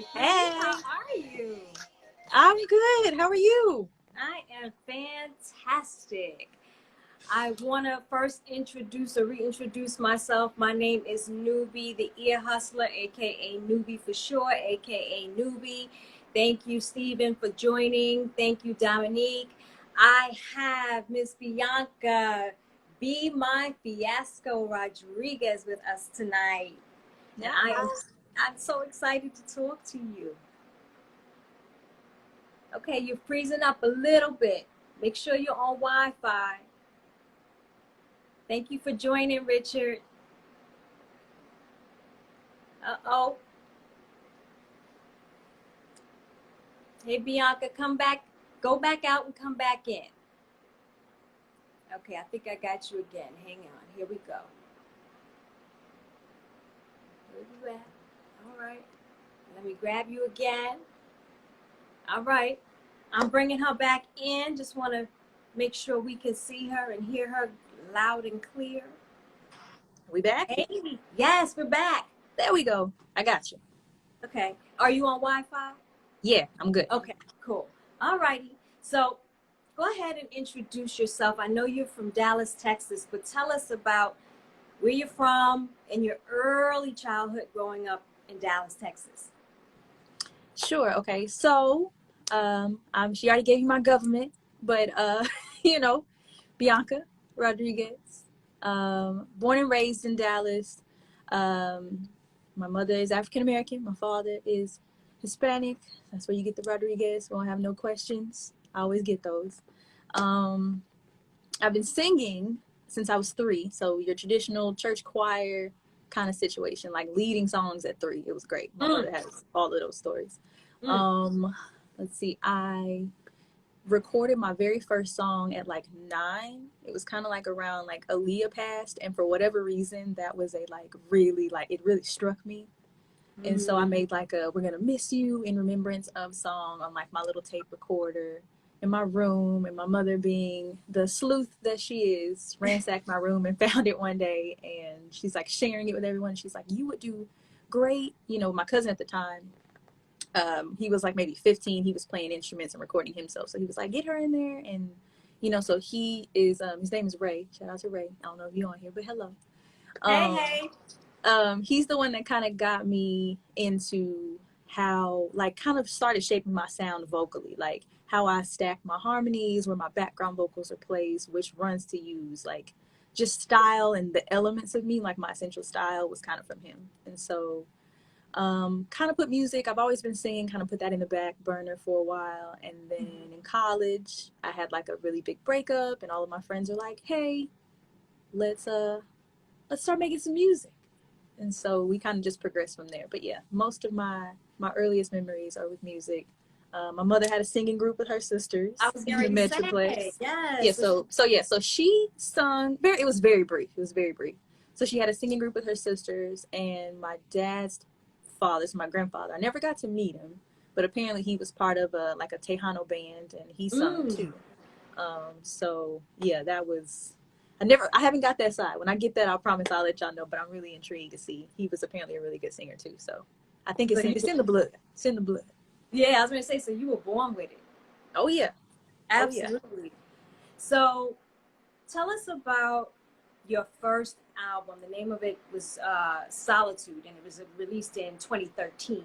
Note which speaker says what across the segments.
Speaker 1: Hey,
Speaker 2: Hey,
Speaker 1: how are you?
Speaker 2: I'm good. How are you?
Speaker 1: I am fantastic. I want to first introduce or reintroduce myself. My name is Nubi, the ear hustler, aka Nubi for short, aka Nubi. Thank you, Stephen, for joining. Thank you, Dominique. I have Miss Bianca, Be My Fiasco Rodriguez, with us tonight. And I'm so excited to talk to you. Okay, you're freezing up a little bit. Make sure you're on Wi-Fi. Thank you for joining, Richard. Uh-oh. Hey, Bianca, come back. Go back out and come back in. Okay, I think I got you again. Hang on. Here we go. Where you at? All right. Let me grab you again. All right. I'm bringing her back in. Just want to make sure we can see her and hear her loud and clear.
Speaker 2: We back?
Speaker 1: Hey, yes, we're back.
Speaker 2: There we go. I got you.
Speaker 1: Okay. Are you on Wi-Fi?
Speaker 2: Yeah, I'm good.
Speaker 1: Okay, cool. All righty. So go ahead and introduce yourself. I know you're from Dallas, Texas, but tell us about where you're from and your early childhood growing up in Dallas, Texas.
Speaker 2: Sure. Okay. So, she already gave you my government, but you know, Bianca Rodriguez, born and raised in Dallas. My mother is African American. My father is Hispanic. That's where you get the Rodriguez. Won't have no questions. I always get those. I've been singing since I was 3. So your traditional church choir kind of situation, like leading songs at 3. It was great. My mother has all of those stories. Let's see. I recorded my very first song at like 9. It was kind of like around like Aaliyah passed, and for whatever reason, that was a like really like it really struck me. And so I made like a "We're Gonna Miss You" in remembrance of song on like my little tape recorder in my room, and my mother, being the sleuth that she is, ransacked my room and found it one day, and she's like sharing it with everyone. She's like, "You would do great." You know, my cousin at the time, he was like maybe 15. He was playing instruments and recording himself. So he was like, "Get her in there." And, you know, so he is, his name is Ray. Shout out to Ray. I don't know if you're on here, but hello.
Speaker 1: Hey.
Speaker 2: He's the one that kind of got me into how, like, kind of started shaping my sound vocally, like how I stack my harmonies, where my background vocals are placed, which runs to use, like just style and the elements of me, like my essential style was kind of from him. And so kind of put music, I've always been singing, kind of put that in the back burner for a while. And then in college, I had like a really big breakup, and all of my friends are like, "Hey, let's start making some music." And so we kind of just progressed from there. But yeah, most of my earliest memories are with music. My mother had a singing group with her sisters
Speaker 1: I was
Speaker 2: in the
Speaker 1: going to say,
Speaker 2: Metroplex.
Speaker 1: yes.
Speaker 2: Yeah, so she sung it was very brief. It was very brief. So she had a singing group with her sisters, and my dad's father, so my grandfather, I never got to meet him, but apparently he was part of a Tejano band, and he sung too. So yeah, that was, I haven't got that side. When I get that, I'll promise I'll let y'all know, but I'm really intrigued to see. He was apparently a really good singer too. So I think it's in the blood. It's in the blood.
Speaker 1: Yeah, I was going to say, so you were born with it.
Speaker 2: Oh yeah.
Speaker 1: Absolutely. Oh, yeah. So tell us about your first album. The name of it was Solitude, and it was released in 2013.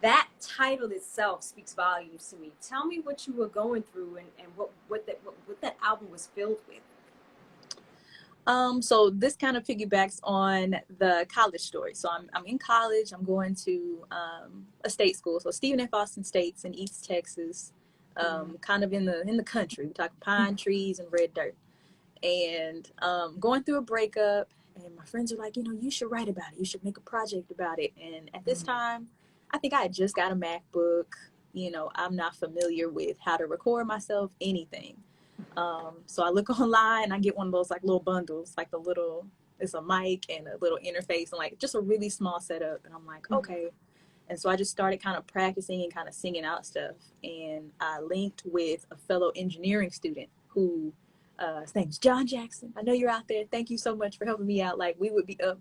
Speaker 1: That title itself speaks volumes to me. Tell me what you were going through and what that album was filled with.
Speaker 2: So this kind of piggybacks on the college story. So I'm in college. I'm going to a state school. So Stephen F. Austin State's in East Texas, kind of in the country. We're talking pine trees and red dirt. And going through a breakup, and my friends are like, you should write about it. You should make a project about it. And at this time, I think I had just got a MacBook. I'm not familiar with how to record myself, anything. So I look online, I get one of those like little bundles, like it's a mic and a little interface and like just a really small setup. And I'm like, okay. And so I just started kind of practicing and kind of singing out stuff. And I linked with a fellow engineering student who, his name's John Jackson. I know you're out there. Thank you so much for helping me out. Like, we would be up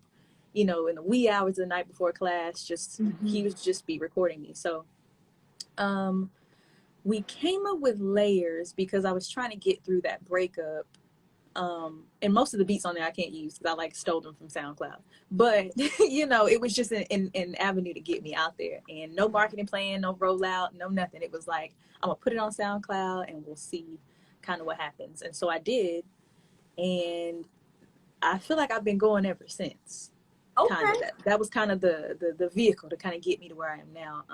Speaker 2: you know, in the wee hours of the night before class, just he would just be recording me. So we came up with Layers because I was trying to get through that breakup. And most of the beats on there I can't use because I like stole them from SoundCloud. But you know, it was just an avenue to get me out there, and no marketing plan, no rollout, no nothing. It was like, I'm gonna put it on SoundCloud and we'll see kind of what happens. And so I did, and I feel like I've been going ever since.
Speaker 1: Okay.
Speaker 2: Kind of that was kind of the vehicle to kind of get me to where I am now.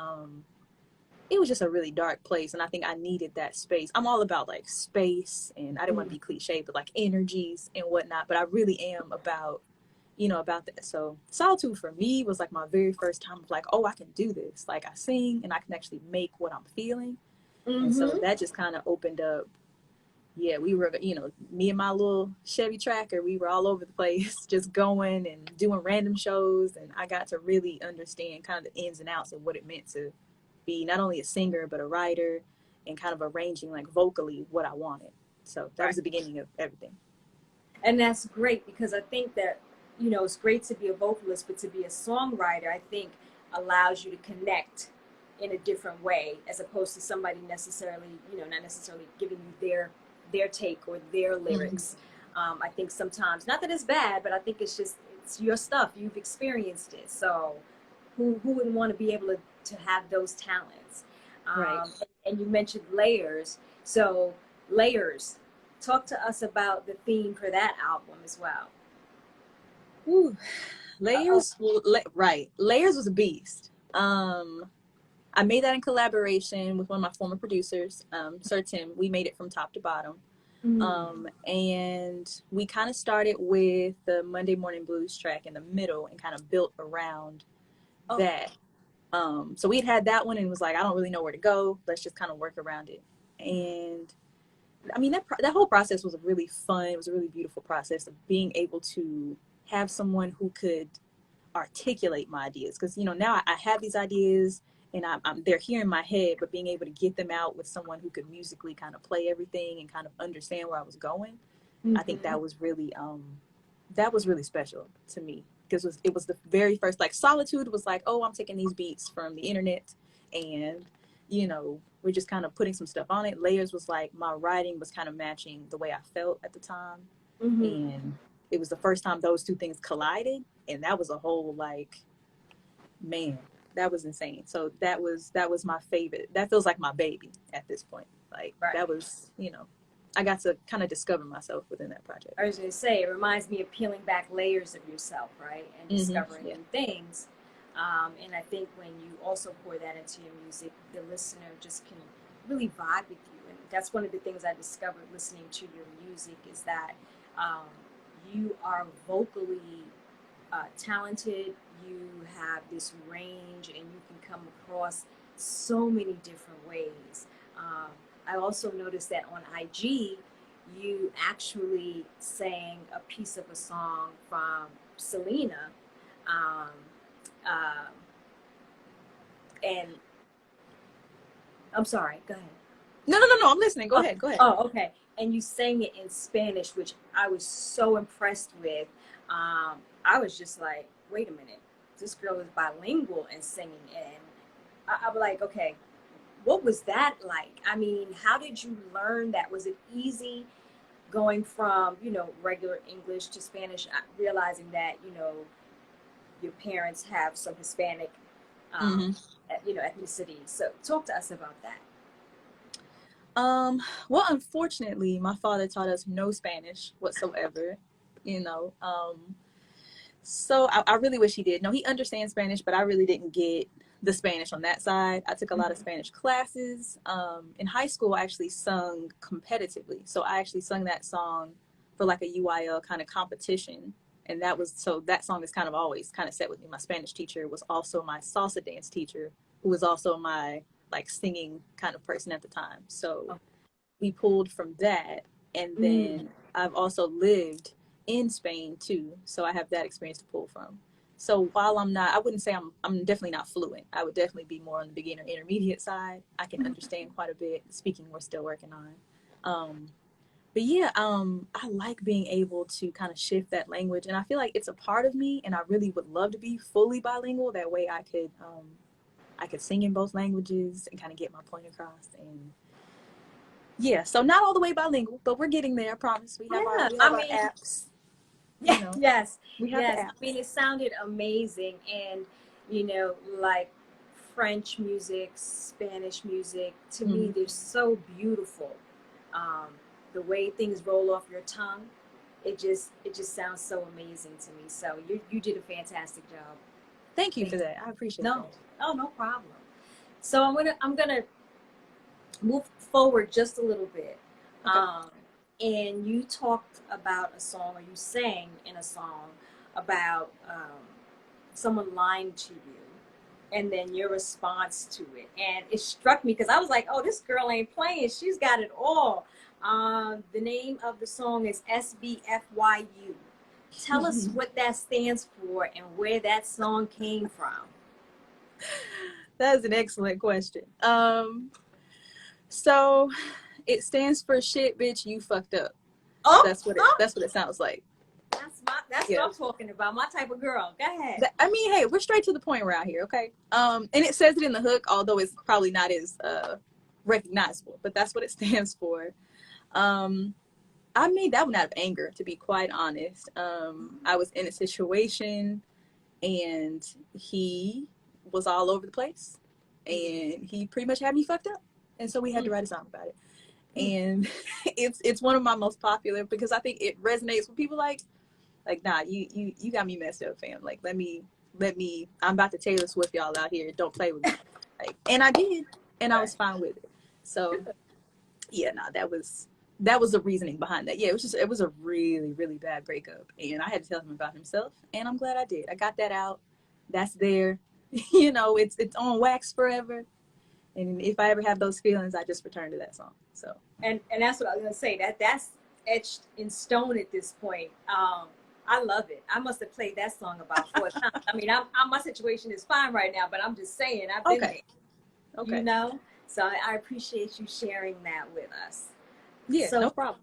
Speaker 2: It was just a really dark place, and I think I needed that space. I'm all about like space, and I didn't want to be cliche, but like energies and whatnot. But I really am about, you know, about that. So solitude for me was like my very first time of like, oh, I can do this. Like I sing and I can actually make what I'm feeling. And so that just kind of opened up. Yeah, we were, you know, me and my little Chevy Tracker, we were all over the place, just going and doing random shows. And I got to really understand kind of the ins and outs of what it meant to be not only a singer, but a writer, and kind of arranging like vocally what I wanted. So that was the beginning of everything.
Speaker 1: And that's great, because I think that, you know, it's great to be a vocalist, but to be a songwriter, I think allows you to connect in a different way, as opposed to somebody necessarily, you know, not necessarily giving you their take or their lyrics. I think sometimes, not that it's bad, but I think it's just, it's your stuff. You've experienced it. So who wouldn't want to be able to have those talents?
Speaker 2: Right.
Speaker 1: And you mentioned Layers. So Layers, talk to us about the theme for that album as well.
Speaker 2: Ooh, Layers, right. Layers was a beast. I made that in collaboration with one of my former producers, Sir Tim. We made it from top to bottom. And we kind of started with the Monday Morning Blues track in the middle and kind of built around that. So we'd had that one and was like, I don't really know where to go. Let's just kind of work around it. And I mean, that whole process was really fun. It was a really beautiful process of being able to have someone who could articulate my ideas. Because, you know, now I have these ideas and they're here in my head, but being able to get them out with someone who could musically kind of play everything and kind of understand where I was going, I think that was really special to me. Because it was the very first, like, Solitude was like, oh, I'm taking these beats from the internet and, you know, we're just kind of putting some stuff on it. Layers was like, my writing was kind of matching the way I felt at the time. And it was the first time those two things collided. And that was a whole, like, man, that was insane. So that was my favorite. That feels like my baby at this point. Like, that was, you know, I got to kind of discover myself within that project.
Speaker 1: I was going to say, it reminds me of peeling back layers of yourself, right? And discovering new things. And I think when you also pour that into your music, the listener just can really vibe with you. And that's one of the things I discovered listening to your music, is that you are vocally talented. You have this range, and you can come across so many different ways. I also noticed that on IG, you actually sang a piece of a song from Selena. And I'm sorry, go ahead.
Speaker 2: No, I'm listening. Go ahead.
Speaker 1: Oh, okay. And you sang it in Spanish, which I was so impressed with. I was just like, wait a minute, this girl is bilingual and singing. And I was like, okay, what was that like? I mean, how did you learn that? Was it easy going from, you know, regular English to Spanish, realizing that, you know, your parents have some Hispanic, you know, ethnicity? So talk to us about that.
Speaker 2: Well, unfortunately, my father taught us no Spanish whatsoever, you know. So I really wish he did. No, he understands Spanish, but I really didn't get the Spanish on that side. I took a lot of Spanish classes. In high school, I actually sung competitively. So I actually sung that song for like a UIL kind of competition. And that song is kind of always kind of set with me. My Spanish teacher was also my salsa dance teacher, who was also my like singing kind of person at the time. So we pulled from that. And then I've also lived in Spain too. So I have that experience to pull from. So while I wouldn't say I'm definitely not fluent. I would definitely be more on the beginner intermediate side. I can understand quite a bit. Speaking, we're still working on. yeah, I like being able to kind of shift that language, and I feel like it's a part of me, and I really would love to be fully bilingual. That way I could sing in both languages and kind of get my point across. And yeah, so not all the way bilingual, but we're getting there. I promise.
Speaker 1: Yeah,
Speaker 2: We have our apps. You know,
Speaker 1: yes,
Speaker 2: we have the
Speaker 1: yes.
Speaker 2: apps.
Speaker 1: I mean, it sounded amazing, and like French music, Spanish music. To me, they're so beautiful. The way things roll off your tongue, it just sounds so amazing to me. So you did a fantastic job.
Speaker 2: Thank you
Speaker 1: Thank
Speaker 2: for that. I appreciate
Speaker 1: No,
Speaker 2: that.
Speaker 1: oh, no problem. So I'm gonna move forward just a little bit.
Speaker 2: Okay.
Speaker 1: And you talked about a song, or you sang in a song about someone lying to you, and then your response to it. And it struck me because I was like, oh, this girl ain't playing. She's got it all. The name of the song is SBFYU. Tell us what that stands for and where that song came from.
Speaker 2: That is an excellent question. So it stands for shit, bitch, you fucked up.
Speaker 1: Oh,
Speaker 2: That's what it sounds like.
Speaker 1: That's what I'm talking about. My type of girl. Go ahead.
Speaker 2: I mean, hey, we're straight to the point around here, okay? And it says it in the hook, although it's probably not as recognizable, but that's what it stands for. I made that one out of anger, to be quite honest. I was in a situation and he was all over the place and he pretty much had me fucked up. And so we had to write a song about it. And it's one of my most popular because I think it resonates with people like, nah, you got me messed up, fam. Like, let me, I'm about to Taylor Swift y'all out here. Don't play with me. Like, and I did, and I was fine with it. So yeah, nah, that was the reasoning behind that. Yeah, it was a really, really bad breakup. And I had to tell him about himself. And I'm glad I did. I got that out. That's there. It's on wax forever. And if I ever have those feelings, I just return to that song. So
Speaker 1: and that's what I was gonna say. That's etched in stone at this point. I love it. I must have played that song about 4 times. I mean, my situation is fine right now, but I'm just saying I've been there. Okay. So I appreciate you sharing that with us.
Speaker 2: Yeah,
Speaker 1: so,
Speaker 2: no problem.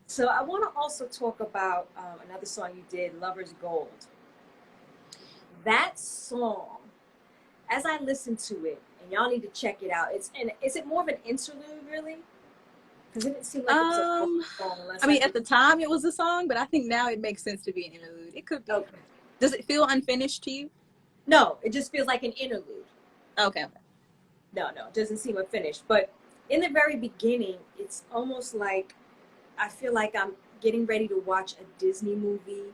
Speaker 1: So I want to also talk about another song you did, Lover's Gold. That song, as I listened to it, and y'all need to check it out. Is it more of an interlude, really? Because it didn't seem like it was a song.
Speaker 2: I mean, at the time it was a song, but I think now it makes sense to be an interlude. It could be. Okay. Does it feel unfinished to you?
Speaker 1: No, it just feels like an interlude.
Speaker 2: Okay.
Speaker 1: No, it doesn't seem unfinished. But in the very beginning, it's almost like I feel like I'm getting ready to watch a Disney movie,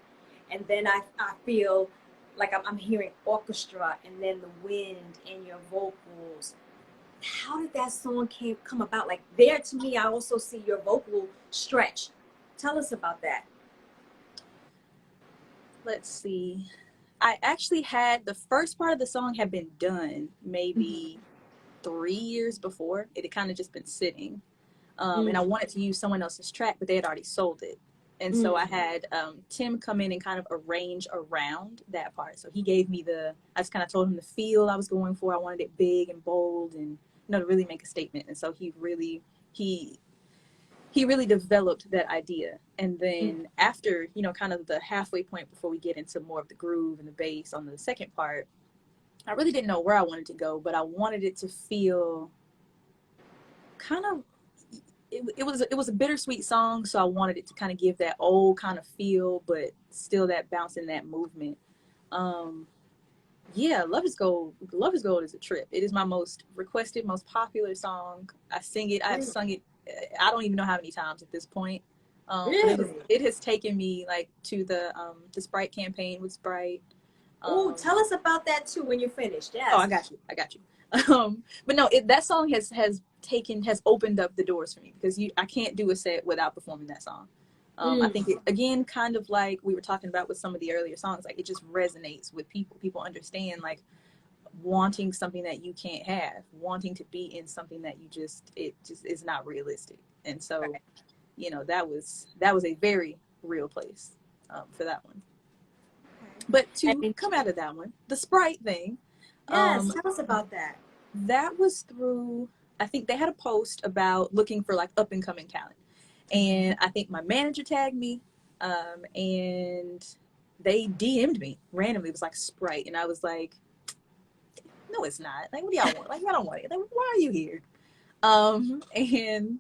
Speaker 1: and then I feel like I'm hearing orchestra and then the wind and your vocals. How did that song come about? Like, there to me, I also see your vocal stretch. Tell us about that.
Speaker 2: Let's see. I actually had the first part of the song had been done maybe 3 years before. It had kind of just been sitting. And I wanted to use someone else's track, but they had already sold it. And so I had Tim come in and kind of arrange around that part. So he gave me I just kind of told him the feel I was going for. I wanted it big and bold and, to really make a statement. And so he really developed that idea. And then after, kind of the halfway point before we get into more of the groove and the bass on the second part, I really didn't know where I wanted to go, but I wanted it to feel kind of, it was a bittersweet song, so I wanted it to kind of give that old kind of feel, but still that bounce and that movement. Yeah, Love is Gold is a trip. It is my most requested, most popular song. I sing it. I have sung it. I don't even know how many times at this point.
Speaker 1: Really?
Speaker 2: It has taken me like to the Sprite campaign with Sprite.
Speaker 1: Oh, tell us about that too when you're finished. Yes.
Speaker 2: Oh, I got you. But no, that song has opened up the doors for me because I can't do a set without performing that song. I think it, again, kind of like we were talking about with some of the earlier songs, like it just resonates with people. People understand like wanting something that you can't have, wanting to be in something that it just is not realistic. And so, that was a very real place for that one. But to come out of that one, the Sprite thing.
Speaker 1: Yes, tell us about that.
Speaker 2: That was through, I think they had a post about looking for like up and coming talent. And I think my manager tagged me, and they DM'd me randomly. It was like Sprite, and I was like, no, it's not. Like, what do y'all want? Like, I don't want it. Like, why are you here? And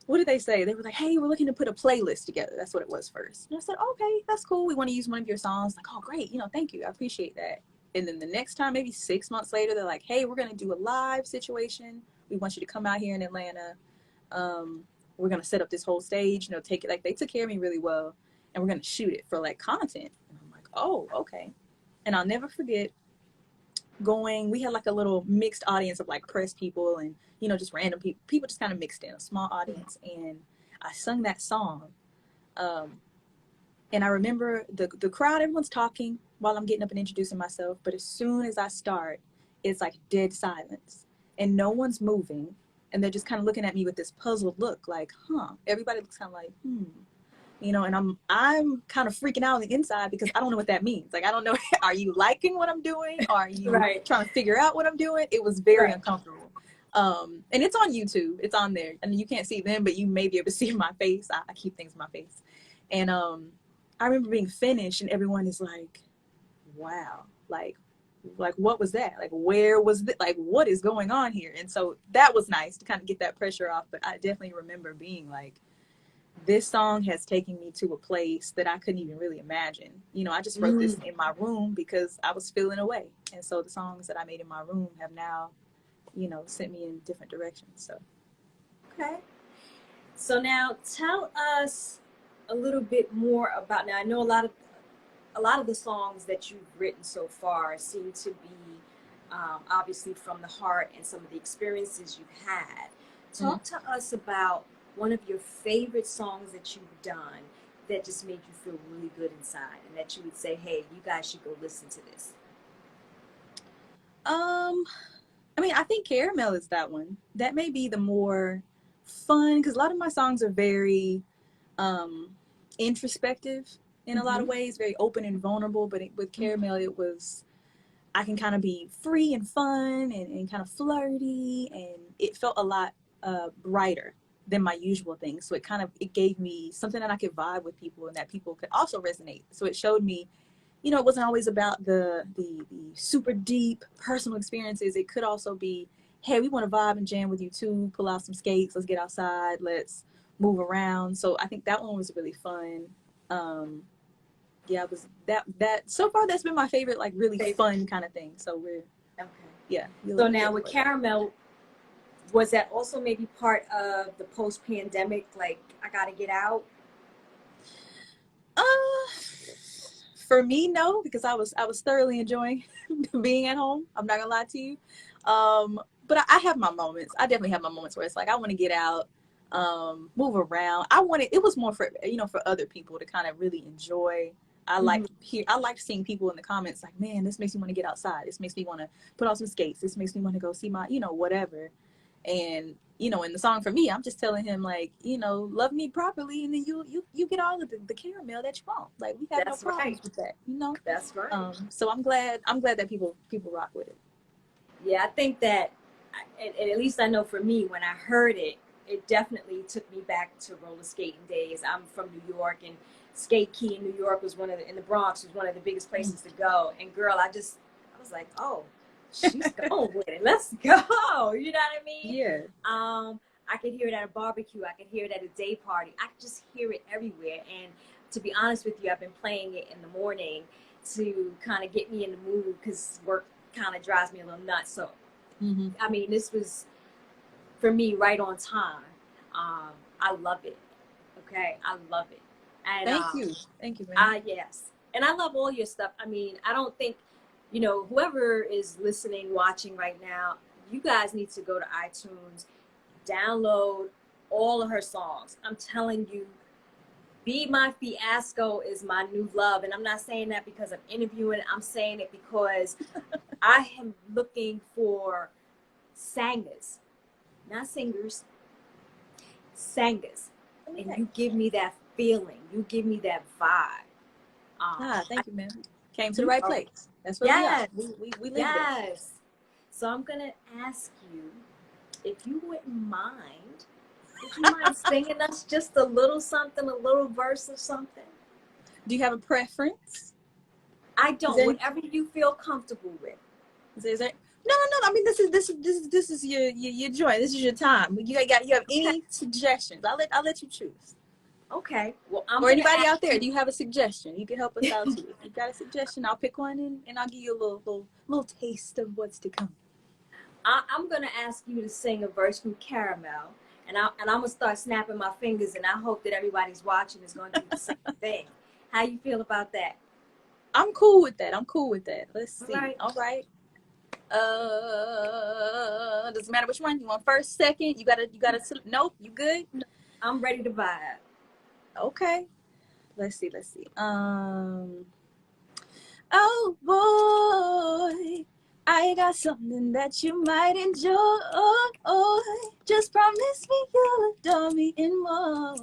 Speaker 2: what did they say? They were like, hey, we're looking to put a playlist together. That's what it was first. And I said, okay, that's cool. We want to use one of your songs. Like, oh, great. Thank you. I appreciate that. And then the next time, maybe 6 months later, they're like, hey, we're going to do a live situation. We want you to come out here in Atlanta. We're going to set up this whole stage, take it. Like, they took care of me really well. And we're going to shoot it for like content. And I'm like, oh, okay. And I'll never forget we had like a little mixed audience of like press people and just random people just kind of mixed in a small audience, and I sung that song, and I remember the crowd, everyone's talking while I'm getting up and introducing myself, but as soon as I start, it's like dead silence and no one's moving, and they're just kind of looking at me with this puzzled look like, everybody looks kind of like and I'm kind of freaking out on the inside because I don't know what that means. Like, I don't know, are you liking what I'm doing? Or are you trying to figure out what I'm doing? It was very uncomfortable. And it's on YouTube. It's on there. I mean, you can't see them, but you may be able to see my face. I keep things in my face. And I remember being finished and everyone is like, wow, like what was that? Like, where was it? Like, what is going on here? And so that was nice to kind of get that pressure off. But I definitely remember being like, this song has taken me to a place that I couldn't even really imagine. I just wrote this in my room because I was feeling away. And so the songs that I made in my room have now, sent me in different directions. So.
Speaker 1: Okay. So now tell us a little bit more about, now I know a lot of the songs that you've written so far seem to be obviously from the heart and some of the experiences you've had. Talk to us about one of your favorite songs that you've done that just made you feel really good inside, and that you would say, hey, you guys should go listen to this.
Speaker 2: I mean, I think Caramel is that one. That may be the more fun, because a lot of my songs are very introspective in a lot of ways, very open and vulnerable. But with Caramel, it was, I can kind of be free and fun and kind of flirty, and it felt a lot brighter than my usual things. So it gave me something that I could vibe with people and that people could also resonate. So it showed me, it wasn't always about the super deep personal experiences. It could also be, hey, we want to vibe and jam with you too. Pull out some skates. Let's get outside. Let's move around. So I think that one was really fun. It was that so far that's been my favorite, like really fun kind of thing. So we're
Speaker 1: okay.
Speaker 2: Yeah.
Speaker 1: So now with Caramel, was that also maybe part of the post-pandemic, like, I gotta get out?
Speaker 2: For me, no, because I was thoroughly enjoying being at home. I'm not gonna lie to you. But I have my moments. I definitely have my moments where it's like I want to get out, move around. It was more for for other people to kind of really enjoy. I like seeing people in the comments like, man, this makes me want to get outside. This makes me want to put on some skates. This makes me want to go see my whatever. And in the song for me, I'm just telling him like, love me properly, and then you get all of the caramel that you want. Like, we have no problems with that,
Speaker 1: That's right.
Speaker 2: So I'm glad that people rock with it.
Speaker 1: Yeah, I think that, and at least I know for me, when I heard it, it definitely took me back to roller skating days. I'm from New York, and Skate Key in New York was in the Bronx was one of the biggest places to go. And girl, I was like, oh, she's going with it. Let's go. You know what I mean?
Speaker 2: Yeah.
Speaker 1: I could hear it at a barbecue. I could hear it at a day party. I could just hear it everywhere. And to be honest with you, I've been playing it in the morning to kind of get me in the mood, because work kind of drives me a little nuts. So, I mean, this was, for me, right on time. I love it. Okay? I love it. And,
Speaker 2: Thank you, man.
Speaker 1: Yes. And I love all your stuff. I mean, I don't think, whoever is listening, watching right now, you guys need to go to iTunes, download all of her songs. I'm telling you, Be My Fiasco is my new love. And I'm not saying that because I'm interviewing. I'm saying it because I am looking for singers, not singers, singers. And you give me that feeling. You give me that vibe.
Speaker 2: Thank you, man. Came to the right place. That's what we are. We live
Speaker 1: Yes. So I'm going to ask you if you wouldn't mind Would you mind singing us just a little something, a little verse of something?
Speaker 2: Do you have a preference?
Speaker 1: I don't. Whatever you feel comfortable with.
Speaker 2: Is there? No. I mean, this is your joy. This is your time. You have any suggestions? I'll let you choose.
Speaker 1: Okay. Well,
Speaker 2: or anybody out there, do you have a suggestion? You can help us out too. If you got a suggestion, I'll pick one and I'll give you a little taste of what's to come.
Speaker 1: I'm gonna ask you to sing a verse from Caramel, and I'm gonna start snapping my fingers, and I hope that everybody's watching is going to do the same thing. How you feel about that?
Speaker 2: I'm cool with that. Let's see. All right. Doesn't matter which one. You want first, second? You gotta. Nope. You good?
Speaker 1: I'm ready to vibe.
Speaker 2: Okay. Let's see. Oh boy, I got something that you might enjoy. Just promise me you'll adore me and more.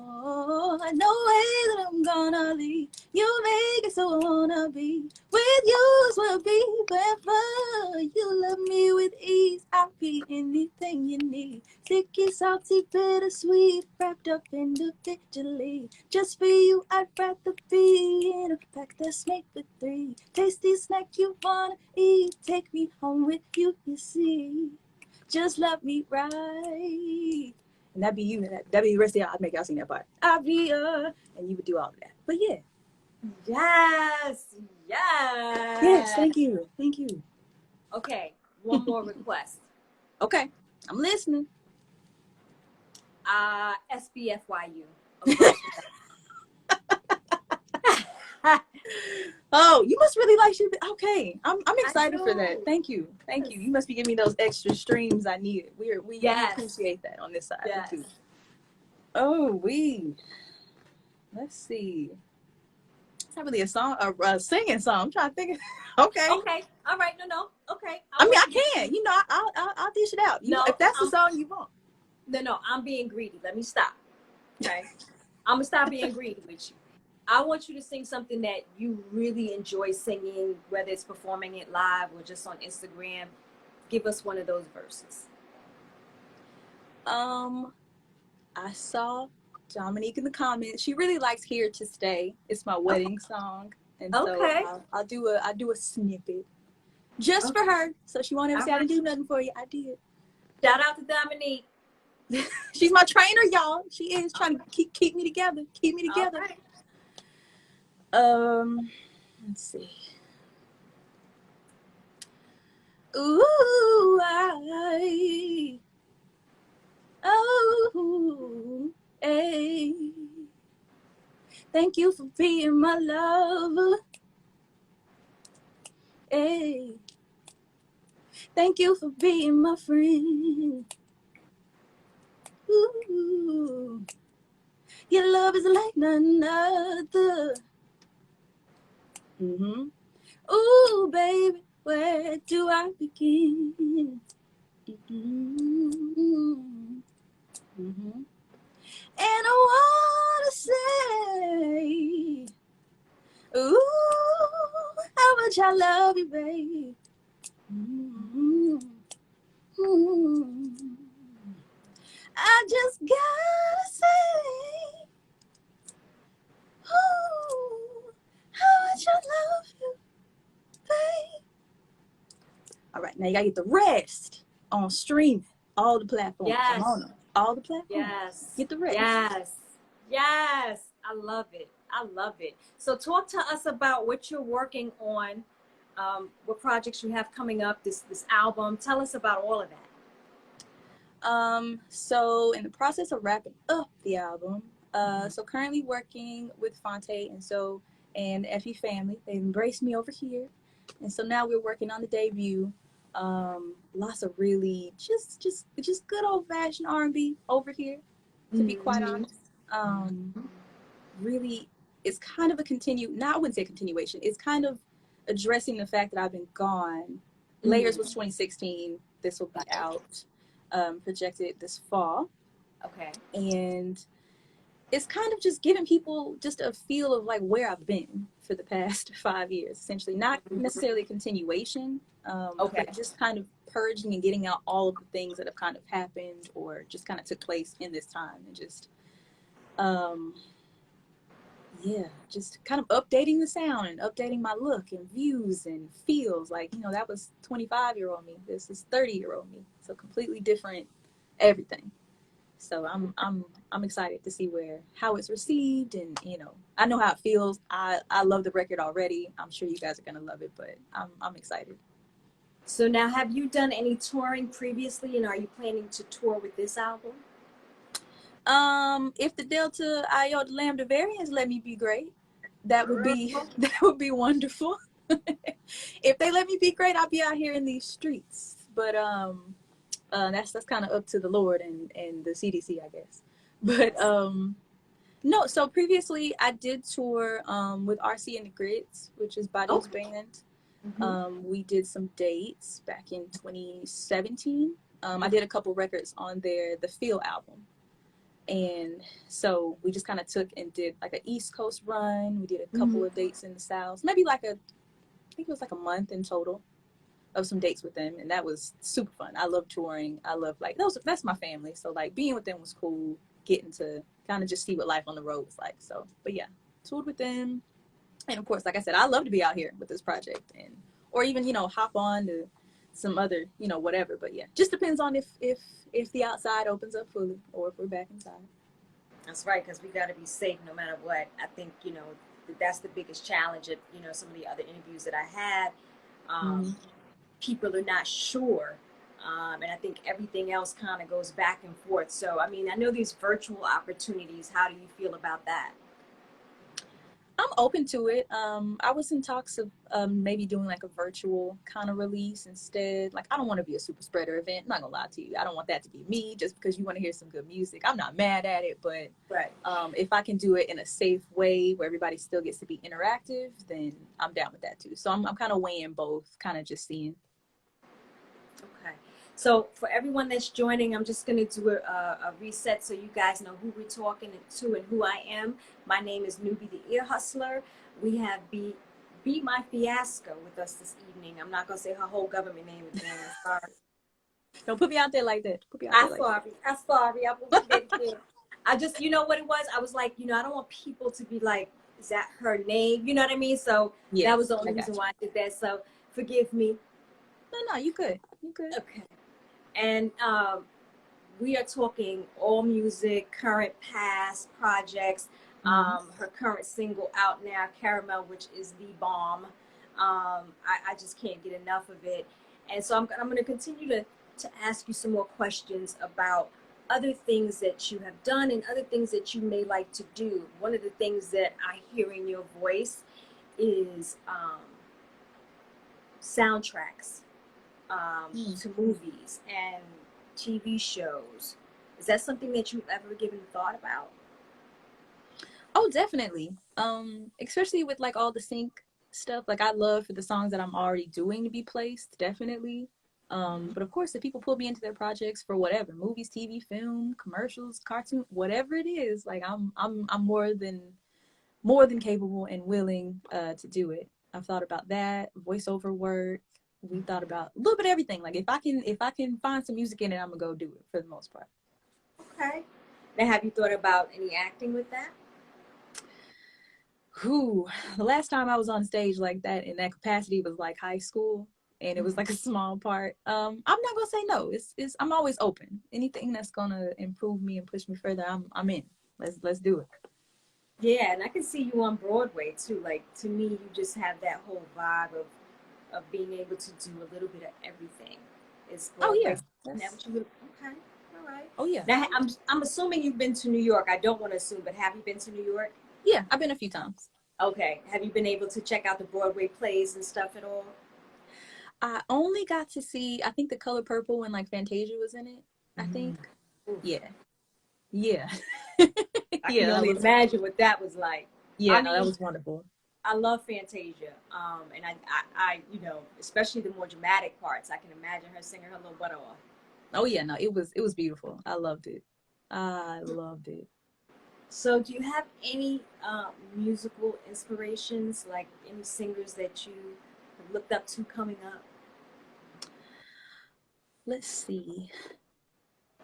Speaker 2: No way that I'm gonna leave. You make it so I wanna be with you as will be wherever you love me with ease. I'll be anything you need. Sticky, salty, bittersweet, wrapped up individually. Just for you, I'd rather be in a pack that's made for three. Tasty snack you wanna eat. Take me home with you, you see. Just love me right. And that'd be you. That'd be the rest of y'all. I'd make y'all sing that part. I'll be and you would do all of that. But yeah.
Speaker 1: Yes.
Speaker 2: Yes, thank you.
Speaker 1: Okay, one more request.
Speaker 2: Okay, I'm listening.
Speaker 1: SBFYU.
Speaker 2: Oh, you must really like Ship. Okay, I'm excited for that. Thank you. You must be giving me those extra streams I needed. We appreciate that on this side.
Speaker 1: Yes.
Speaker 2: Too. Oh, let's see. It's not really a song, a singing song. I'm trying to think. Okay.
Speaker 1: All right. No. Okay.
Speaker 2: I mean, I can. You know, I'll dish it out. If that's the song you want.
Speaker 1: No. I'm being greedy. Let me stop. Okay. I'm gonna stop being greedy with you. I want you to sing something that you really enjoy singing, whether it's performing it live or just on Instagram. Give us one of those verses.
Speaker 2: I saw Dominique in the comments. She really likes "Here to Stay." It's my wedding song, and so I'll do a snippet just for her, so she won't ever say I didn't do nothing for you. I did.
Speaker 1: Shout out to Dominique.
Speaker 2: She's my trainer, y'all. She is trying to keep me together.
Speaker 1: Right.
Speaker 2: Let's see. Ooh, hey. Thank you for being my lover. Hey. Thank you for being my friend. Ooh. Your love is like none other. Ooh, baby, where do I begin? And I wanna say, ooh, how much I love you, baby. I just gotta say, ooh, how much I love you, babe. All right, now you gotta get the rest on streaming, all the platforms.
Speaker 1: Yes.
Speaker 2: I'm on them. All the platforms.
Speaker 1: Yes.
Speaker 2: Get the rest.
Speaker 1: Yes. I love it. So talk to us about what you're working on, what projects you have coming up, this album. Tell us about all of that.
Speaker 2: So in the process of wrapping up the album, so currently working with Phonte and Effie family. They've embraced me over here. And so now we're working on the debut. Lots of really just good old fashioned R&B over here, to be quite honest. Really, it's kind of I wouldn't say continuation. It's kind of addressing the fact that I've been gone. Layers was 2016. This will be out, projected this fall.
Speaker 1: Okay.
Speaker 2: And it's kind of just giving people just a feel of like where I've been for the past 5 years, essentially. Not necessarily a continuation,
Speaker 1: Okay.
Speaker 2: but just kind of purging and getting out all of the things that have kind of happened or just kind of took place in this time, and just um, yeah, just kind of updating the sound and updating my look and views and feels. Like, you know, that was 25-year-old me. This is 30-year-old me. So completely different everything. So I'm excited to see how it's received, and you know, I know how it feels. I love the record already. I'm sure you guys are gonna love it, but I'm excited.
Speaker 1: So now, have you done any touring previously, and are you planning to tour with this album?
Speaker 2: If the Delta Iota Lambda variants let me be great, that would be
Speaker 1: Girl.
Speaker 2: that would be wonderful. If they let me be great, I'll be out here in these streets. But that's kind of up to the Lord and the CDC, I guess. But no. So previously, I did tour with RC and the Gritz, which is
Speaker 1: Oh.
Speaker 2: Buddy's band.
Speaker 1: Mm-hmm.
Speaker 2: We did some dates back in 2017. I did a couple records on the Feel album. And so we just kind of took and did like an East Coast run. We did a couple of dates in the South, maybe like I think it was like a month in total of some dates with them. And that was super fun. I love touring. I love like, that's my family. So like being with them was cool, getting to kind of just see what life on the road was like. So, but yeah, toured with them. And of course, like I said, I love to be out here with this project, and, or even, you know, hop on to some other, you know, whatever. But yeah, just depends on if the outside opens up fully or if we're back inside.
Speaker 1: That's right, because we got to be safe no matter what. I think, you know, that's the biggest challenge at, you know, some of the other interviews that I had.
Speaker 2: Mm-hmm.
Speaker 1: People are not sure. And I think everything else kind of goes back and forth. So, I mean, I know these virtual opportunities. How do you feel about that?
Speaker 2: I'm open to it. I was in talks of maybe doing like a virtual kind of release instead. Like, I don't want to be a super spreader event. I'm not gonna lie to you. I don't want that to be me just because you want to hear some good music. I'm not mad at it, but
Speaker 1: Right.
Speaker 2: if I can do it in a safe way where everybody still gets to be interactive, then I'm down with that too. So I'm kind of weighing both, kind of just seeing.
Speaker 1: Okay. So for everyone that's joining, I'm just going to do a reset so you guys know who we're talking to and who I am. My name is Nubi the Ear Hustler. We have Be My Fiasco with us this evening. I'm not going to say her whole government name again. Sorry.
Speaker 2: Don't put me out there like that. Put me out there like that.
Speaker 1: I'm sorry. I won't do that again. I just, you know what it was? I was like, you know, I don't want people to be like, is that her name? You know what I mean? So
Speaker 2: Yes,
Speaker 1: that was the only
Speaker 2: I got
Speaker 1: reason
Speaker 2: you.
Speaker 1: why I did that. So forgive me.
Speaker 2: No, you good. You good.
Speaker 1: Okay. And we are talking all music, current, past projects.
Speaker 2: Mm-hmm.
Speaker 1: Her current single out now, Caramel, which is the bomb. I just can't get enough of it. And so I'm going to continue to ask you some more questions about other things that you have done and other things that you may like to do. One of the things that I hear in your voice is soundtracks to movies and TV shows. Is that something that you've ever given thought about?
Speaker 2: Oh, definitely. Especially with like all the sync stuff. Like, I love for the songs that I'm already doing to be placed, definitely. But of course, if people pull me into their projects for whatever, movies, TV, film, commercials, cartoon, whatever it is, like I'm more than capable and willing to do it. I've thought about that, voiceover work. We've thought about a little bit of everything. Like, if I can find some music in it, I'm gonna go do it for the most part.
Speaker 1: Okay. Now, have you thought about any acting with that?
Speaker 2: Who the last time I was on stage like that in that capacity was like high school, and it was like a small part. I'm not gonna say no. It's I'm always open. Anything that's gonna improve me and push me further, I'm in. Let's do it.
Speaker 1: Yeah, and I can see you on Broadway too. Like, to me, you just have that whole vibe of being able to do a little bit of everything. Is
Speaker 2: Oh
Speaker 1: Broadway?
Speaker 2: yeah,
Speaker 1: Isn't that
Speaker 2: that's
Speaker 1: what you would? Okay, all right.
Speaker 2: oh yeah,
Speaker 1: Now, I'm assuming you've been to New York. I don't want to assume, but have you been to New York?
Speaker 2: yeah. I've been a few times.
Speaker 1: Okay. Have you been able to check out the Broadway plays and stuff at all?
Speaker 2: I only got to see, I think, The Color Purple when like Fantasia was in it. I
Speaker 1: Mm.
Speaker 2: think.
Speaker 1: Oof.
Speaker 2: Yeah, yeah,
Speaker 1: I
Speaker 2: yeah.
Speaker 1: can
Speaker 2: That
Speaker 1: only
Speaker 2: was
Speaker 1: imagine what that was like.
Speaker 2: yeah.
Speaker 1: I
Speaker 2: No, that
Speaker 1: mean,
Speaker 2: was wonderful.
Speaker 1: I love Fantasia, and you know, especially the more dramatic parts. I can imagine her singing her little butt off.
Speaker 2: Oh yeah, no, it was beautiful. I loved it. I loved it.
Speaker 1: So, do you have any musical inspirations, like any singers that you have looked up to coming up?
Speaker 2: Let's see.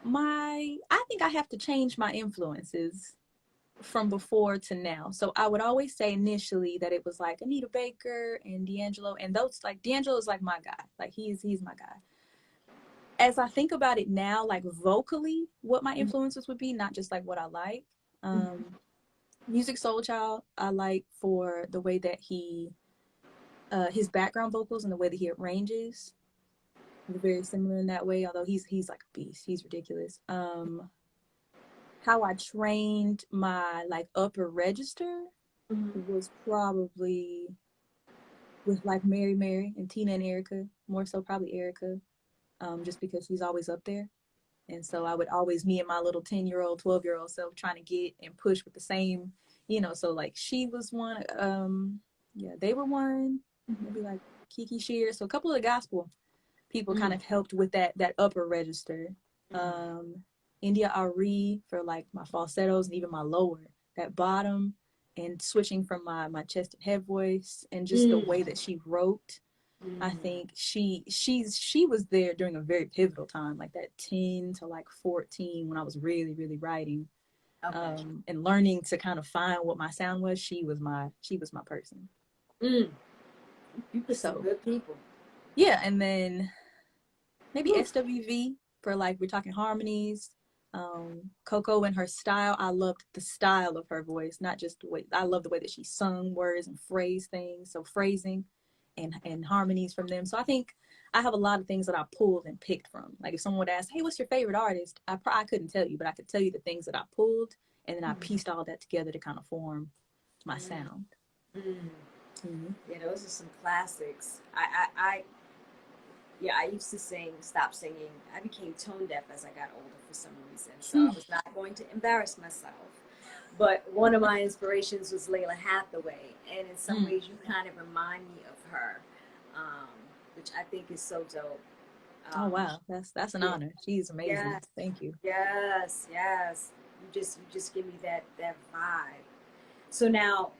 Speaker 2: I think I have to change my influences from before to now. So I would always say initially that it was like Anita Baker and D'Angelo, and those like D'Angelo is like my guy. Like he's my guy. As I think about it now, like vocally, what my influences would be, not just like what I like. Music Soul Child, I like for the way that his background vocals and the way that he arranges. Very similar in that way, although he's like a beast. He's ridiculous. How I trained my like upper register was probably with like Mary and Tina and Erica, more so probably Erica, just because she's always up there. And so I would always, me and my little 10-year-old, 12-year-old self trying to get and push with the same, so like she was one, yeah, they were one, maybe like Kiki Shear. So a couple of the gospel people kind of helped with that upper register. India Ari for like my falsettos and even my lower, that bottom, and switching from my chest and head voice and just the way that she wrote. I think she was there during a very pivotal time, like that 10 to like 14 when I was really, really writing. Okay. And learning to kind of find what my sound was. She was my person.
Speaker 1: You put some good people.
Speaker 2: Yeah, and then maybe SWV for like we're talking harmonies. Coco and her style, I loved the style of her voice, not just the way. I love the way that she sung words and phrased things. So phrasing and harmonies from them. So I think I have a lot of things that I pulled and picked from. Like if someone would ask, "Hey, what's your favorite artist?" I couldn't tell you, but I could tell you the things that I pulled, and then I pieced all that together to kind of form my sound.
Speaker 1: Yeah, those are some classics. I used to stop singing. I became tone deaf as I got older for some reason, so I was not going to embarrass myself. But one of my inspirations was Layla Hathaway, and in some ways you kind of remind me of her, which I think is so dope.
Speaker 2: Oh wow, that's an honor. She's amazing. Yes. Thank you.
Speaker 1: Yes. You just give me that vibe. So now,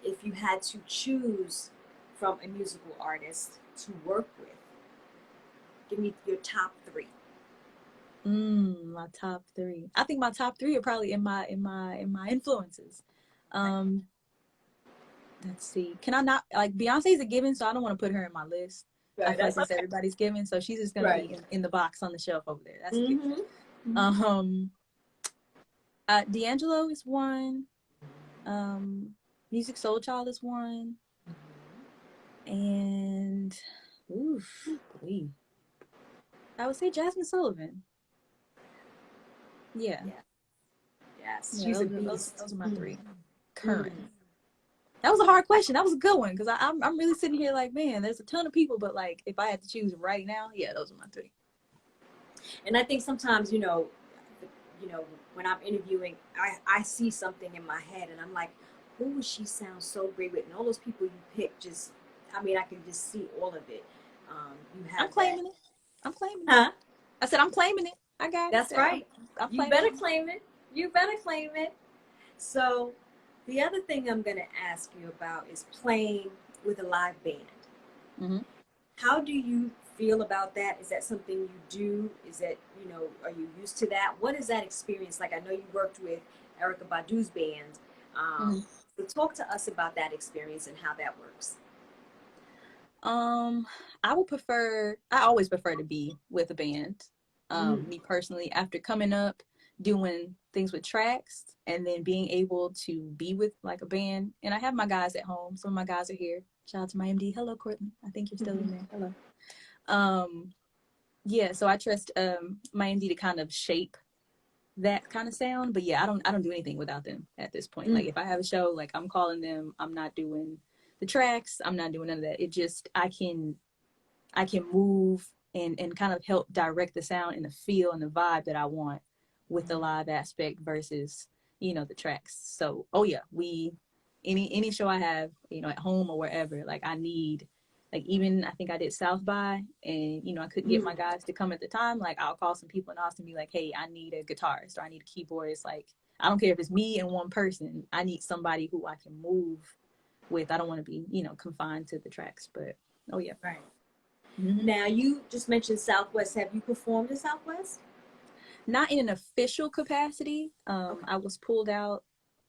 Speaker 1: if you had to choose from a musical artist to work with, give me your top 3.
Speaker 2: My top 3. I think my top 3 are probably in my influences. Let's see. Can I not, like, Beyonce's a given, so I don't want to put her in my list. Right, I feel like since everybody's given, so she's just gonna be in the box on the shelf over there. That's a given. D'Angelo is one. Music Soul Child is one. And I would say Jasmine Sullivan. Yeah.
Speaker 1: Yes. She's a beast.
Speaker 2: Those are my 3 current. That was a hard question. That was a good one because I'm really sitting here like, man, there's a ton of people, but like if I had to choose right now, yeah, those are my 3.
Speaker 1: And I think sometimes, when I'm interviewing, I see something in my head and I'm like, who would she sound so great with? And all those people you pick, I can just see all of it.
Speaker 2: I'm claiming it. Huh? I said I'm claiming it. I got it.
Speaker 1: That's right. You better claim it. You better claim it. So the other thing I'm going to ask you about is playing with a live band. How do you feel about that? Is that something you do? Is that, are you used to that? What is that experience like? I know you worked with Erykah Badu's band. So talk to us about that experience and how that works.
Speaker 2: I always prefer to be with a band. Me personally, after coming up, doing things with tracks and then being able to be with like a band. And I have my guys at home. Some of my guys are here. Shout out to my MD. Hello, Courtney. I think you're still in there. Hello. Yeah, so I trust my MD to kind of shape that kind of sound. But yeah, I don't do anything without them at this point. Like if I have a show, like I'm calling them, I'm not doing the tracks, I'm not doing none of that. It just I can move and kind of help direct the sound and the feel and the vibe that I want with the live aspect versus, the tracks. So, any show I have, at home or wherever, like I need, like even I think I did South by and, I couldn't get my guys to come at the time. Like I'll call some people in Austin and be like, hey, I need a guitarist or I need a keyboardist. Like I don't care if it's me and one person. I need somebody who I can move with. I don't want to be, you know, confined to the tracks, but oh yeah.
Speaker 1: Right.
Speaker 2: Mm-hmm.
Speaker 1: Now, you just mentioned Southwest. Have you performed in Southwest?
Speaker 2: Not in an official capacity.
Speaker 1: Okay.
Speaker 2: I was pulled out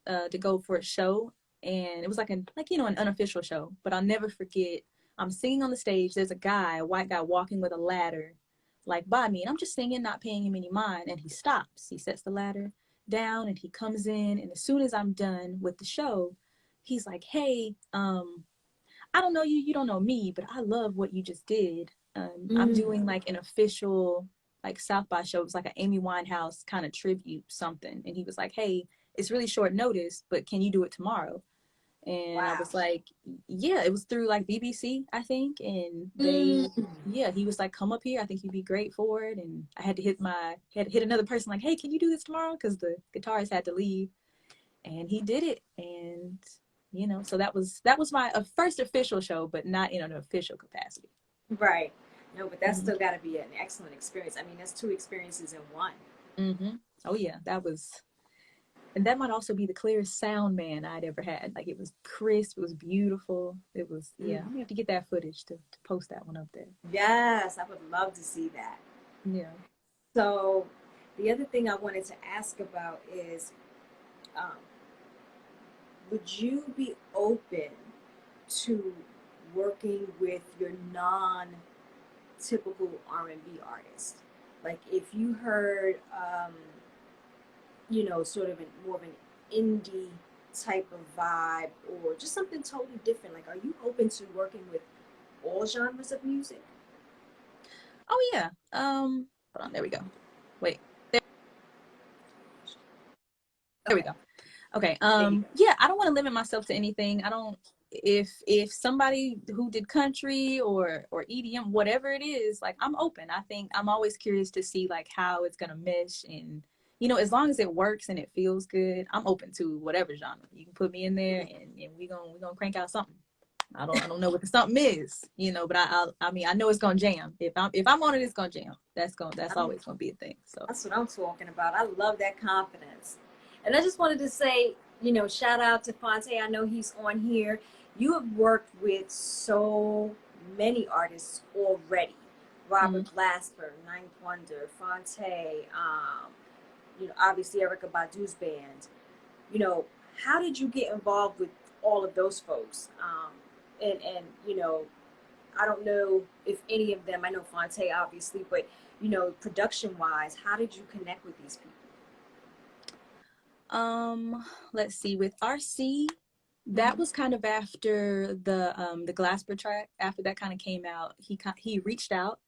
Speaker 2: to go for a show, and it was like you know, an unofficial show. But I'll never forget. I'm singing on the stage. There's a white guy, walking with a ladder, like by me, and I'm just singing, not paying him any mind. And he stops. He sets the ladder down, and he comes in. And as soon as I'm done with the show, he's like, "Hey, I don't know you, you don't know me, but I love what you just did. I'm doing like an official like South by show. It was like an Amy Winehouse kind of tribute something." And he was like, "Hey, it's really short notice, but can you do it tomorrow?" And I
Speaker 1: Wow.
Speaker 2: was like, "Yeah." It was through like BBC, I think, and
Speaker 1: Mm.
Speaker 2: yeah, he was like, "Come up here. I think you'd be great for it." And I had to hit another person like, "Hey, can you do this tomorrow?" Because the guitarist had to leave, and he did it. And you know, so that was my first official show, but not in an official capacity.
Speaker 1: Right. No, but that's
Speaker 2: Mm-hmm.
Speaker 1: still got to be an excellent experience. I mean, that's two experiences in one.
Speaker 2: Mm-hmm. Oh yeah, and that might also be the clearest sound man I'd ever had. Like it was crisp, it was beautiful. It was, yeah. I'm gonna have to get that footage to post that one up there.
Speaker 1: Yes, I would love to see that.
Speaker 2: Yeah.
Speaker 1: So, the other thing I wanted to ask about is, um, would you be open to working with your non-typical R&B artist? Like, if you heard, sort of more of an indie type of vibe, or just something totally different. Like, are you open to working with all genres of music?
Speaker 2: Oh yeah. Hold on, there we go. Wait, there we
Speaker 1: Okay,
Speaker 2: go. Okay.
Speaker 1: there you go.
Speaker 2: Yeah, I don't want to limit myself to anything. I don't if somebody who did country or EDM, whatever it is, like I'm open. I think I'm always curious to see like how it's gonna mesh, and you know, as long as it works and it feels good, I'm open to whatever genre. You can put me in there, and we gonna crank out something. I don't know what the something is, you know, but I mean I know it's gonna jam. If I'm on it, it's gonna jam. That's
Speaker 1: I'm,
Speaker 2: always gonna be a thing. So
Speaker 1: that's what I'm talking about. I love that confidence. And I just wanted to say, shout out to Fonte. I know he's on here. You have worked with so many artists already.
Speaker 2: mm.
Speaker 1: Robert Glasper, Ninth Wonder, Fonte, obviously Erica Badu's band. You know, how did you get involved with all of those folks? And I don't know if any of them, I know Fonte obviously, but production wise, how did you connect with these people?
Speaker 2: Let's see, with RC, that was kind of after the Glasper track. After that kind of came out, he reached out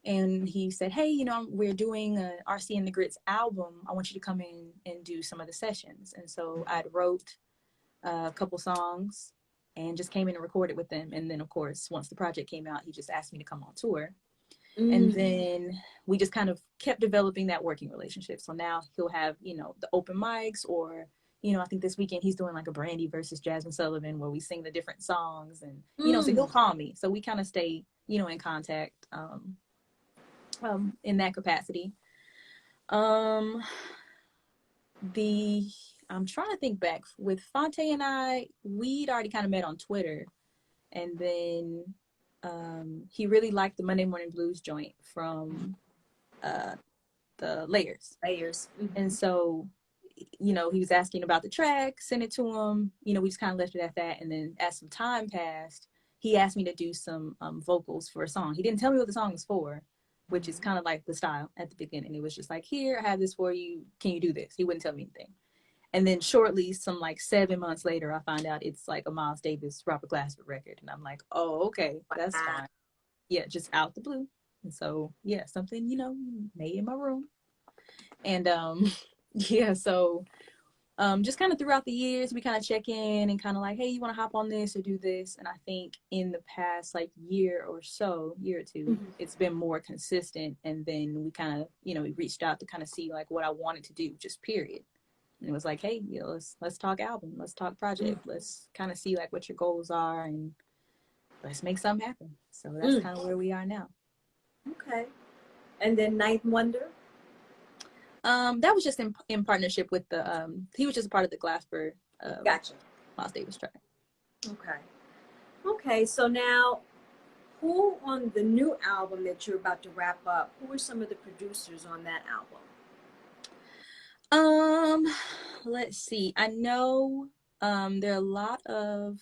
Speaker 2: and he said, "Hey, you know, we're doing a RC and the Gritz album. I want you to come in and do some of the sessions." And so I wrote a couple songs and just came in and recorded with them. And then of course, once the project came out, he just asked me to come on tour. And then we just kind of kept developing that working relationship. So now he'll have, you know, the open mics, or, you know, I think this weekend he's doing like a Brandy versus Jasmine Sullivan where we sing the different songs, and, you know, so he'll call me. So we kind of stay, you know, in contact in that capacity. Um, the, I'm trying to think back with Fonte and we'd already kind of met on Twitter, and then he really liked the Monday Morning Blues joint from uh, the Layers.
Speaker 1: Layers.
Speaker 2: And so, you know, he was asking about the track, sent it to him. You know, we just kind of left it at that. And then as some time passed, he asked me to do some vocals for a song. He didn't tell me what the song was for, which is kind of like the style at the beginning. It was just like, "Here, I have this for you. Can you do this?" He wouldn't tell me anything. And then shortly, some like 7 months later, I find out it's like a Miles Davis, Robert Glasper record. And I'm like, "Oh, okay, that's
Speaker 1: Wow.
Speaker 2: fine." Yeah, just out the blue. And so, yeah, something, you know, made in my room. And yeah, so just kind of throughout the years, we kind of check in and kind of like, "Hey, you want to hop on this or do this?" And I think in the past like year or two, it's been more consistent. And then we kind of, you know, we reached out to kind of see like what I wanted to do, just period. And it was like, "Hey, you know, let's talk album, let's talk project, let's kind of see like what your goals are, and let's make something happen." So that's kind of where we are now.
Speaker 1: Okay. And then Ninth Wonder.
Speaker 2: That was just in partnership with the he was just a part of the Glasper
Speaker 1: Gotcha.
Speaker 2: Miles Davis track.
Speaker 1: Okay. Okay, so now who on the new album that you're about to wrap up, who are some of the producers on that album?
Speaker 2: Let's see. I know there are a lot of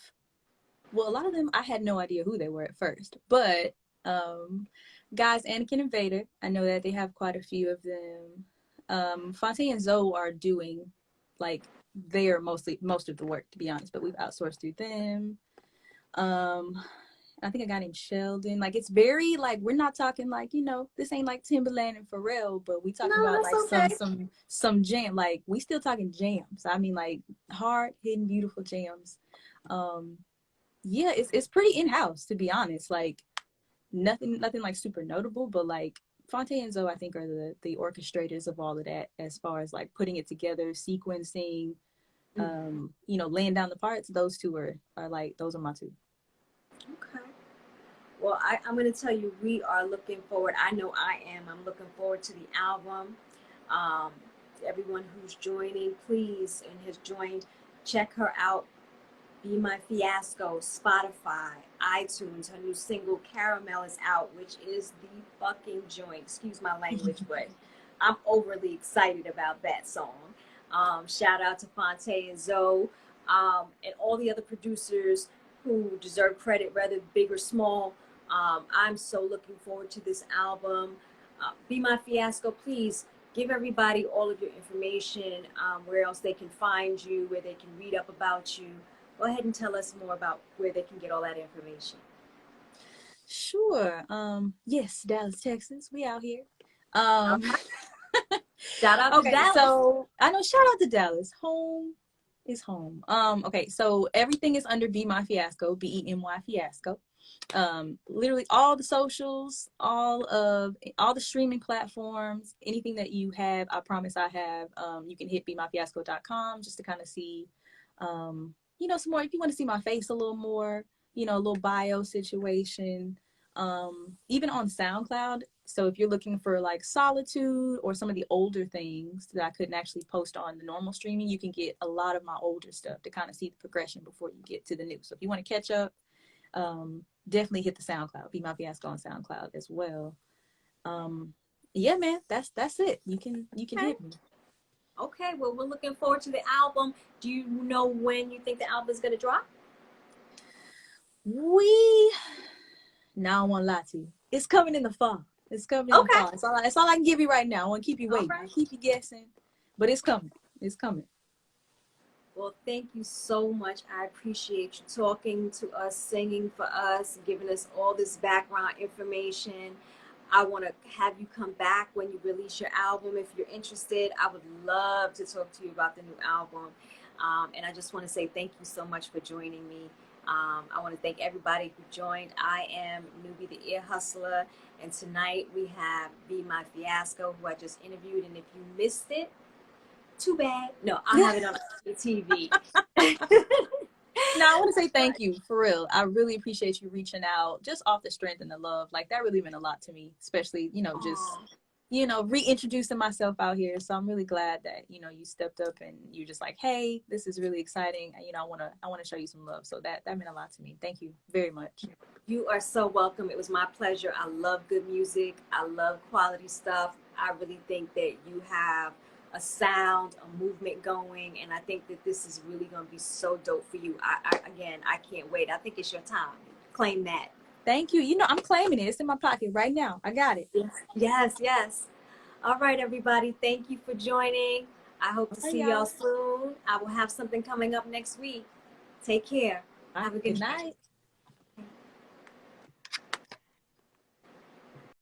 Speaker 2: them I had no idea who they were at first, but guys, Anakin and Vader, I know that they have quite a few of them. Fontaine and Zoe are doing like they are most of the work, to be honest, but we've outsourced through them. I think a guy named Sheldon. Like it's very like we're not talking like, you know, this ain't like Timberland and Pharrell, but we talking
Speaker 1: No,
Speaker 2: about
Speaker 1: that's
Speaker 2: like
Speaker 1: okay.
Speaker 2: some jam. Like we still talking jams. I mean like hard hitting beautiful jams. Yeah, it's pretty in-house, to be honest. Like nothing like super notable, but like Fontaine and Zoe I think are the orchestrators of all of that as far as like putting it together, sequencing, you know, laying down the parts. Those two are like those are my two.
Speaker 1: Okay. Well, I'm going to tell you, we are looking forward. I know I am. I'm looking forward to the album. Um, Everyone who's joining, please, and has joined, check her out. Be My Fiasco, Spotify, iTunes. Her new single, Caramel, is out, which is the fucking joint. Excuse my language, but I'm overly excited about that song. Shout out to Fonte and Zoe, and all the other producers who deserve credit, whether big or small. I'm so looking forward to this album. Be My Fiasco, please give everybody all of your information, where else they can find you, where they can read up about you. Go ahead and tell us more about where they can get all that information.
Speaker 2: Sure. Yes, Dallas, Texas. We out here.
Speaker 1: All
Speaker 2: Um
Speaker 1: right. Shout out to
Speaker 2: okay,
Speaker 1: Dallas.
Speaker 2: so I know shout out to Dallas. Home is home. Okay, so everything is under Be My Fiasco, BEMY Fiasco. Literally all the socials, all the streaming platforms, anything that you have, I promise I have. You can hit bemyfiasco.com just to kind of see you know, some more if you want to see my face a little more, you know, a little bio situation. Even on SoundCloud. So if you're looking for like Solitude or some of the older things that I couldn't actually post on the normal streaming, you can get a lot of my older stuff to kind of see the progression before you get to the new. So if you want to catch up, definitely hit the SoundCloud. Be My Fiasco on SoundCloud as well. Yeah, man, that's it. You can
Speaker 1: Okay.
Speaker 2: hit me.
Speaker 1: Okay. Well, we're looking forward to the album. Do you know when you think the album is gonna drop?
Speaker 2: We now I won't lie to you. It's coming in the fall. It's coming in the
Speaker 1: Okay.
Speaker 2: fall. It's all I can give you right now. I won't keep you
Speaker 1: All
Speaker 2: waiting.
Speaker 1: right.
Speaker 2: I keep you guessing. But it's coming. It's coming.
Speaker 1: Well, thank you so much. I appreciate you talking to us, singing for us, giving us all this background information. I want to have you come back when you release your album. If you're interested, I would love to talk to you about the new album. And I just want to say thank you so much for joining me. I want to thank everybody who joined. I am Nubi the Ear Hustler. And tonight we have Be My Fiasco, who I just interviewed. And if you missed it, too bad. No, I have it on TV.
Speaker 2: No, I want to say thank you for real. I really appreciate you reaching out just off the strength and the love. Like that really meant a lot to me, especially, you know, just, you know, reintroducing myself out here. So I'm really glad that, you know, you stepped up and you're just like, hey, this is really exciting. You know, I want to show you some love. So that meant a lot to me. Thank you very much.
Speaker 1: You are so welcome. It was my pleasure. I love good music. I love quality stuff. I really think that you have a sound, a movement going, and I think that this is really going to be so dope for you. Again, I can't wait. I think it's your time. Claim that.
Speaker 2: Thank you. You know, I'm claiming it. It's in my pocket right now. I got it.
Speaker 1: Yes, yes. All right, everybody. Thank you for joining. I hope to
Speaker 2: All right,
Speaker 1: see y'all
Speaker 2: y'all.
Speaker 1: soon. I will have something coming up next week. Take care.
Speaker 2: All
Speaker 1: Have a
Speaker 2: right,
Speaker 1: good
Speaker 2: good
Speaker 1: night.
Speaker 2: night.